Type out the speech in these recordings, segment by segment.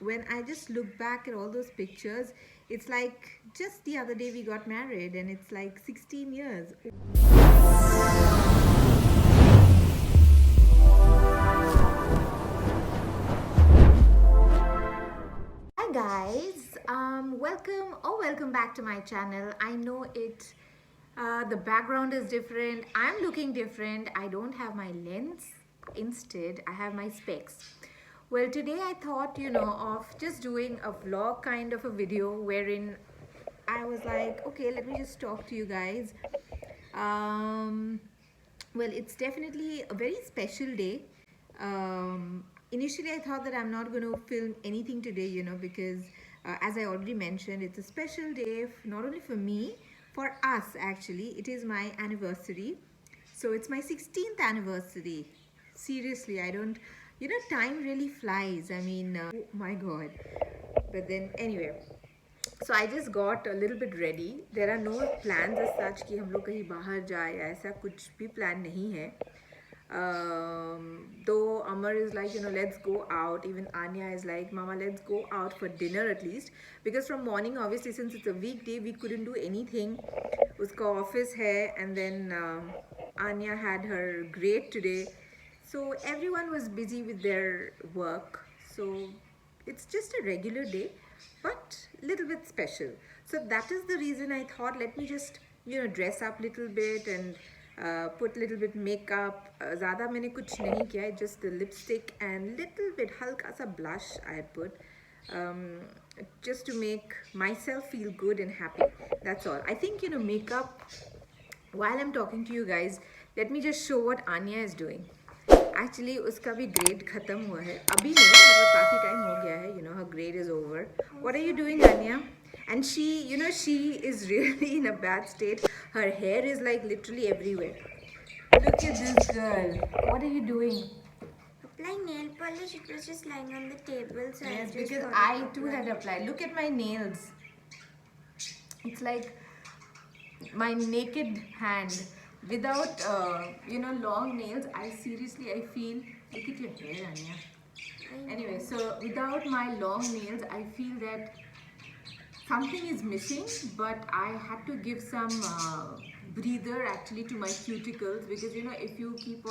when I just look back at all those pictures, it's like just the other day we got married and it's like 16 years. Hi guys, welcome back to my channel. I know the background is different. I'm looking different. I don't have my lens. Instead, I have my specs. Well, today I thought, of just doing a vlog kind of a video wherein I was like, okay, let me just talk to you guys. Um, well, it's definitely a very special day. Initially, I thought that I'm not going to film anything today, because as I already mentioned, it's a special day, not only for me, for us actually. It is my anniversary. So it's my 16th anniversary. Seriously, I don't, time really flies. I mean, oh my God. But then, anyway, so I just got a little bit ready. There are no plans as such कि हम लोग कहीं बाहर जाए, ऐसा कुछ भी plan नहीं है. Though Amar is like, let's go out. Even Anya is like, Mama, let's go out for dinner at least. Because from morning, obviously, since it's a weekday, we couldn't do anything. Uska office hai, and then Anya had her grade today. So everyone was busy with their work. So it's just a regular day, but little bit special. So that is the reason I thought, let me just dress up little bit and put little bit makeup. ज़्यादा मैंने कुछ नहीं किया है, just the lipstick and little bit हल्का सा blush I had put, just to make myself feel good and happy. That's all. I think makeup. While I'm talking to you guys, let me just show what Anya is doing. Actually, उसका भी grade खत्म हुआ है. अभी नहीं, मतलब काफ़ी time हो गया है. Her grade is over. What are you doing, Anya? And she is really in a bad state. Her hair is like literally everywhere. Look at this girl. What are you doing? Applying nail polish. It was just lying on the table, so Yes, I just because thought I of too had applied. Look at my nails. It's like my naked hand without long nails. I seriously, I feel, look at your hair, Anya. Anyway, so without my long nails, I feel that something is missing, but I had to give some breather actually to my cuticles, because if you keep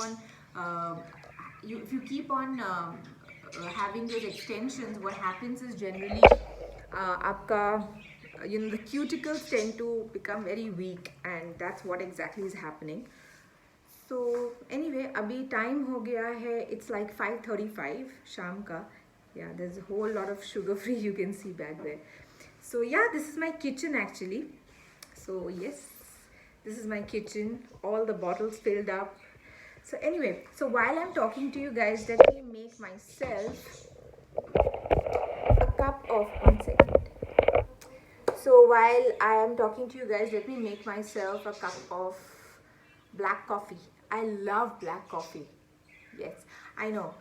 on having those extensions, what happens is generally आपका the cuticles tend to become very weak, and that's what exactly is happening. So anyway, अभी time हो गया है, it's like 5:35 शाम का. Yeah, there's a whole lot of sugar free you can see back there. So yeah, this is my kitchen actually. So yes, this is my kitchen, all the bottles filled up. So anyway, so while I'm talking to you guys, let me make myself a cup of, one second. So while I am talking to you guys, let me make myself a cup of black coffee. I love black coffee. Yes, I know.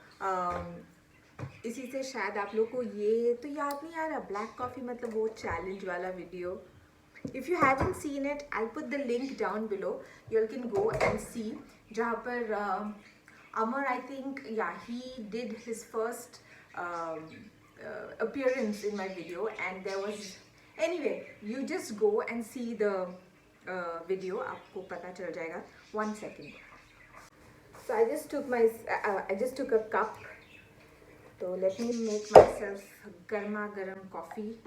इसी से शायद आप लोग को ये तो याद नहीं आ रहा, ब्लैक कॉफ़ी मतलब वो चैलेंज वाला video. If you haven't seen it, I'll put the link down below. You all can go and see. जहाँ पर Amar, I think, yeah, he did his first appearance in my video, and there was, anyway, you just go and see the video. आपको पता चल जाएगा. 1 second. So I just took a cup. So let me make myself garma garam coffee.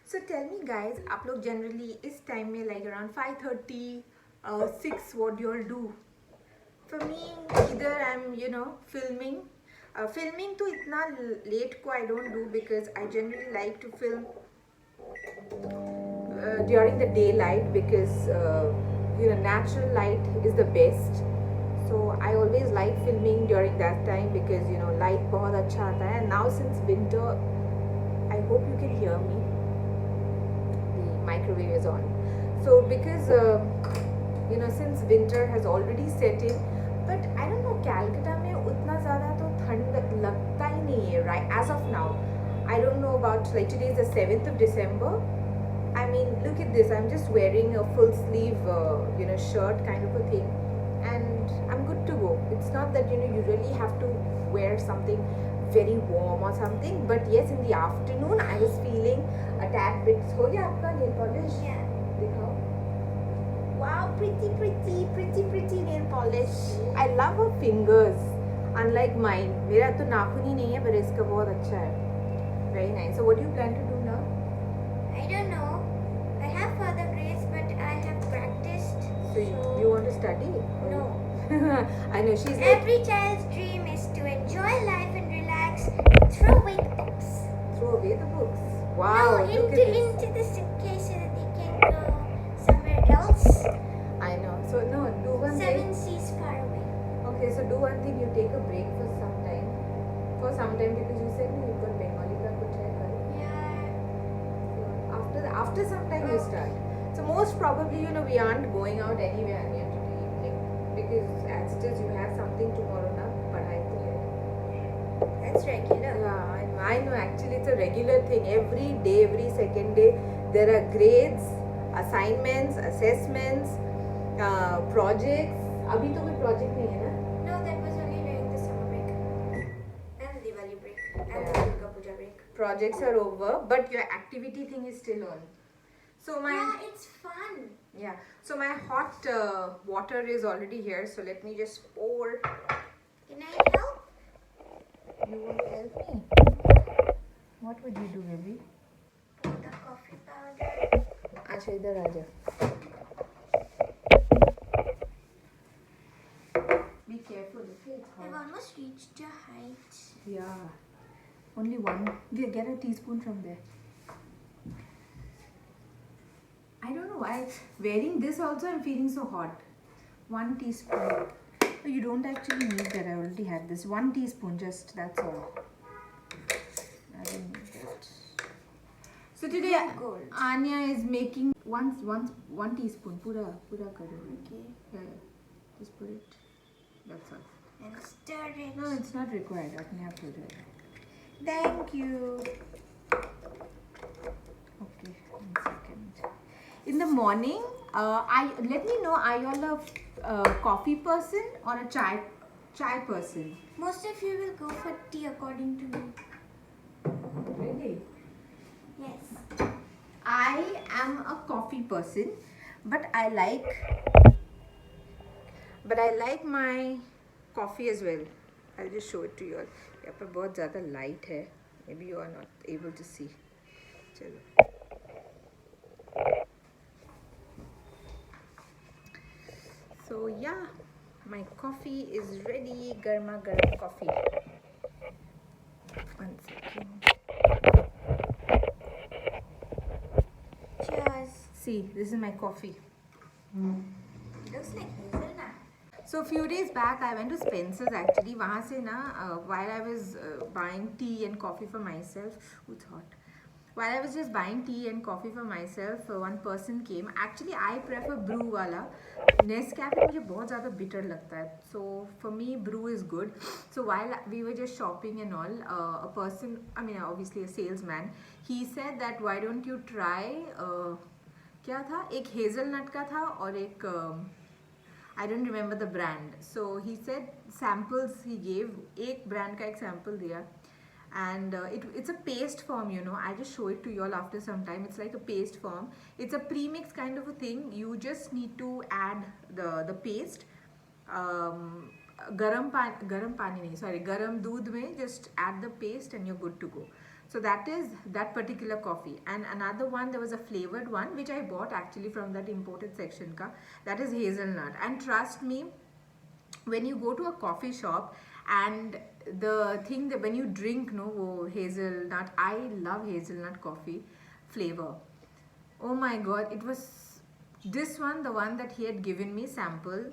So tell me guys, आप लोग generally इस time में like around 5:30, 6, what do you all do? For me, either I'm filming. Filming तो इतना late को I don't do, because I generally like to film during the daylight, because natural light is the best. So I always like filming during that time, because light बहुत अच्छा आता है. And now since winter, I hope you can hear me. The microwave is on. So because since winter has already set in, but I don't know, Calcutta में उतना ज़्यादा तो ठंड लगता ही नहीं है, right? As of now, I don't know about, like, today is the 7th of December. I mean, look at this. I'm just wearing a full sleeve shirt kind of a thing, and and I'm good to go. It's not that you really have to wear something very warm or something, but yes, in the afternoon I was feeling a tad bit. हो गया आपका nail polish? Yeah. दिखाओ. Wow, pretty nail polish. I love her fingers. Unlike mine, मेरा तो नाखून ही नहीं है, पर इसका बहुत अच्छा है. Very nice. So what do you plan to do now? I don't know. I have further grades, but I have practiced. So you want to study? No. I know she's like, Every child's dream is to enjoy life and relax. Throw away the books. throw away the books. Wow, No, look at this. into the suitcase so that they can go somewhere else. I know. So no, do one thing. 7 seas far away. Okay, so do one thing. You take a break for some time. For some time because you said no, you've got Bengali ka kuch hai kal. Yeah. So after some time you start. So most probably we aren't going out anywhere near today evening because as it is you have something tomorrow na padhai to hai. That's regular. Yeah, I know. Actually, it's a regular thing. Every day, every second day, there are grades, assignments, assessments, projects. अभी तो कोई project नहीं है ना? No, that was only during the summer break. And the Diwali break. And the Yeah. Durga Puja break. Projects are over, but your activity thing is still on. So my Yeah, it's fun. yeah. So my hot water is already here. So let me just pour. Can I help? You want to help me? What would you do, baby? The coffee powder. अच्छा इधर आ जा. Be careful, okay? It's I've hot. almost reached your height. Yeah. Only one. Get a teaspoon from there. I don't know why. Wearing this also, I'm feeling so hot. 1 teaspoon. No, you don't actually need that. I already had this. 1 teaspoon, just that's all. I don't need that. So today, Gold. Anya is making one teaspoon. Pura karo. Okay. Yeah. Just put it. That's all. And stir it. No, it's not required. I can have to do it. Thank you. Okay, 1 second. In the morning, let me know, are you all a coffee person or a chai person? Most of you will go for tea according to me. Really? Yes. I am a coffee person, but I like my coffee as well. I'll just show it to you all. यहाँ पर बहुत ज़्यादा light है. Maybe you are not able to see. चलो. So yeah, my coffee is ready. Garma garam coffee. 1 second. Cheers. See, this is my coffee. Looks like hazelnut. So a few days back I went to Spencer's actually. वहाँ से ना while I was buying tea and coffee for myself, it's hot. While I was just buying tea and coffee for myself, one person came. Actually, I prefer brew वाला. Nescafe मुझे बहुत ज़्यादा bitter लगता है. So for me, brew is good. So while we were just shopping and all, a person, I mean obviously a salesman, he said that why don't you try क्या था? एक hazelnut का था और एक I don't remember the brand. So he said samples he gave. एक brand का एक sample दिया. And it's a paste form, I just show it to you all after some time. It's like a paste form. It's a premix kind of a thing. You just need to add the paste. Garam doodh mein just add the paste and you're good to go. So that is that particular coffee. And another one, there was a flavored one which I bought actually from that imported section ka. That is hazelnut. And trust me, when you go to a coffee shop and the thing that when you drink wo hazelnut, I love hazelnut coffee flavor. Oh my god, it was this one, the one that he had given me sample,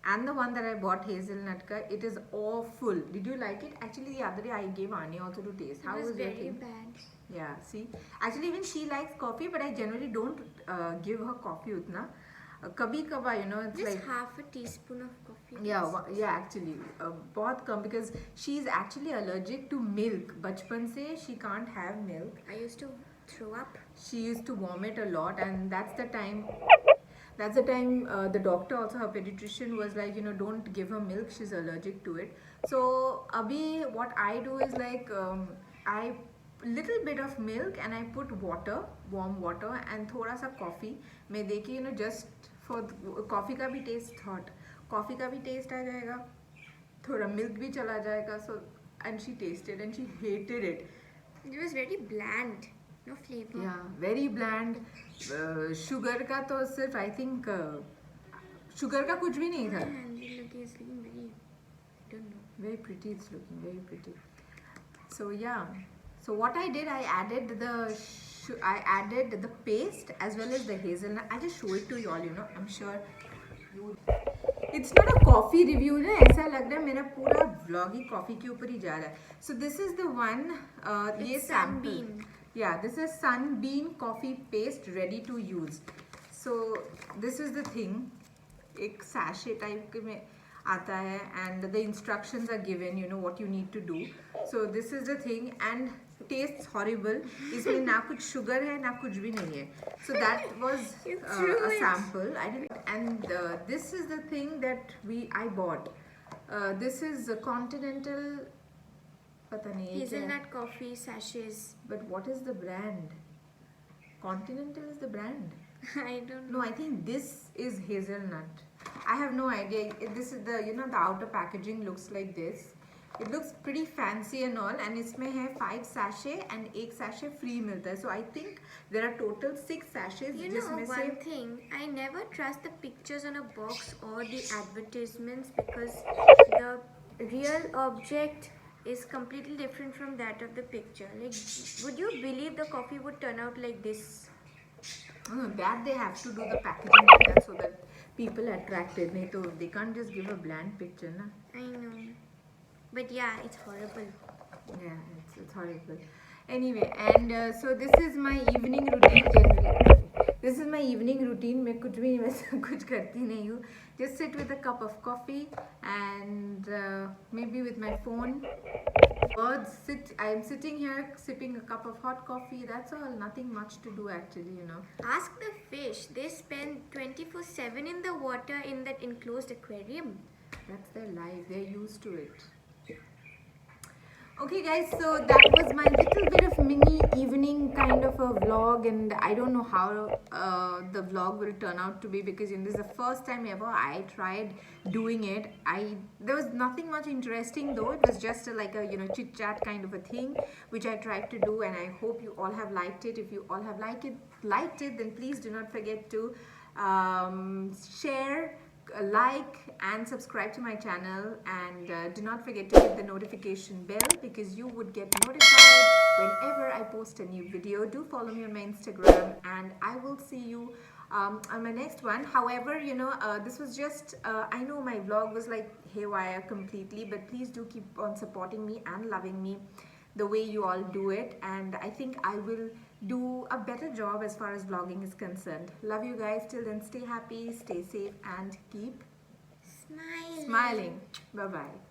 and the one that I bought hazelnut ka, it is awful. Did you like it? Actually the other day I gave Anya also to taste. How It was was your very thing? bad. Yeah, see, actually even she likes coffee, but I generally don't give her coffee utna. Kabhi kaba, it's Just like half a teaspoon of coffee. yeah actually बहुत कम, because she's actually allergic to milk. बचपन से she can't have milk. I used to throw up. She used to vomit a lot, and that's the time. That's the time the doctor, also her pediatrician, was like, don't give her milk, she's allergic to it. So abhi what I do is like, I little bit of milk and I put water, warm water, and thoda sa coffee में देके, just for coffee का भी taste hot, coffee का भी taste आ जाएगा, थोड़ा milk भी चला जाएगा. So and she tasted and she hated it. It was very bland, no flavor. Yeah, very bland. Sugar का तो सिर्फ I think sugar का कुछ भी नहीं था. And it is looking very, I don't know. Very pretty, it's looking very pretty. So yeah, so what I did, I added the paste as well as the hazelnut. I just show it to you all, I'm sure you. It's not a coffee review ना, ऐसा लग रहा है मेरा पूरा vlog ही coffee के ऊपर ही जा रहा है. So this is the one, ये It's sample. Sunbeam. Yeah, this is Sunbeam coffee paste ready to use. So this is the thing, एक sachet type के में आता है, and the instructions are given, what you need to do. So this is the thing, and tastes horrible. इसमें ना कुछ sugar है ना कुछ भी नहीं है. So that was a sample. I didn't, and this is the thing that I bought. This is Continental. पता नहीं ये क्या है. Hazelnut coffee sachets. But what is the brand? Continental is the brand. I don't know. No, I think this is hazelnut. I have no idea. This is the the outer packaging looks like this. It looks pretty fancy and all, and इसमें है 5 sachet and 1 sachet free मिलता है. So I think there are total 6 sachets. You know जिसमें one से thing, I never trust the pictures on a box or the advertisements because the real object is completely different from that of the picture. Like, would you believe the coffee would turn out like this? that they have to do the packaging like that so that people are attracted. नहीं तो they can't just give a bland picture ना. I know. But yeah, it's horrible. Yeah, it's horrible. Anyway, and so this is my evening routine generally. This is my evening routine. मैं कुछ भी वैसे कुछ करती नहीं हूँ. Just sit with a cup of coffee and maybe with my phone. I am sitting here sipping a cup of hot coffee. That's all. Nothing much to do actually, Ask the fish. They spend 24/7 in the water in that enclosed aquarium. That's their life. They're used to it. Okay guys, so that was my little bit of mini evening kind of a vlog, and I don't know how the vlog will turn out to be because this is the first time ever I tried doing it. There was nothing much interesting though. It was just like a chit chat kind of a thing which I tried to do, and I hope you all have liked it. If you all have liked it, then please do not forget to share, like and subscribe to my channel, and do not forget to hit the notification bell because you would get notified whenever I post a new video. Do follow me on my Instagram, and I will see you on my next one. However, this was just I know my vlog was like haywire completely, but please do keep on supporting me and loving me the way you all do it, and I think I will do a better job as far as vlogging is concerned. Love you guys. Till then, stay happy, stay safe, and keep Smile. smiling. Bye bye.